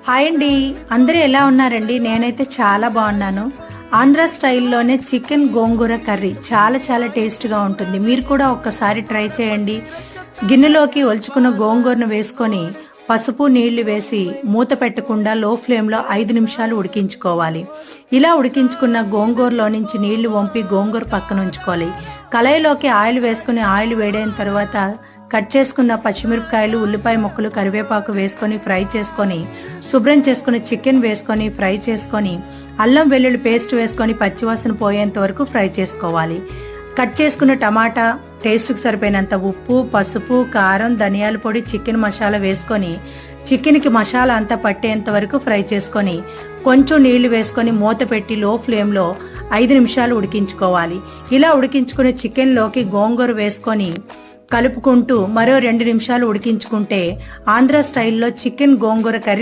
Hi అండి, అందరూ ఎలా ఉన్నారండి? నేనైతే చాలా బాగున్నాను. ఆంధ్ర స్టైల్లోనే చికెన్ గోంగూర కర్రీ చాలా చాలా టేస్ట్గా ఉంటుంది. మీరు కూడా ఒక్కసారి ట్రై చేయండి. గిన్నెలోకి ఒలుచుకున్న గోంగూరను వేసుకొని పసుపు నీళ్లు వేసి మూత పెట్టకుండా లో ఫ్లేమ్లో 5 నిమిషాలు ఉడికించుకోవాలి. ఇలా ఉడికించుకున్న గోంగూరలో నుంచి నీళ్లు వంపి గోంగూర పక్కన ఉంచుకోవాలి. కళాయిలోకి ఆయిల్ వేసుకుని ఆయిల్ వేడైన తర్వాత కట్ చేసుకున్న పచ్చిమిరపకాయలు, ఉల్లిపాయ ముక్కలు, కరివేపాకు వేసుకొని ఫ్రై చేసుకొని శుభ్రం చేసుకుని చికెన్ వేసుకొని ఫ్రై చేసుకొని అల్లం వెల్లుల్లి పేస్ట్ వేసుకొని పచ్చివాసన పోయేంత వరకు ఫ్రై చేసుకోవాలి. కట్ చేసుకున్న టమాటా, టేస్ట్కి సరిపోయినంత ఉప్పు, పసుపు, కారం, ధనియాల పొడి, చికెన్ మసాలా వేసుకొని చికెన్కి మసాలా అంతా పట్టేంత వరకు ఫ్రై చేసుకొని కొంచెం నీళ్లు వేసుకొని మూత పెట్టి లో ఫ్లేమ్లో 5 నిమిషాలు ఉడికించుకోవాలి. ఇలా ఉడికించుకున్న చికెన్లోకి గోంగూర వేసుకొని కలుపుకుంటూ మరో 2 నిమిషాలు ఉడికించుకుంటే ఆంధ్ర స్టైల్లో చికెన్ గోంగూర కర్రీ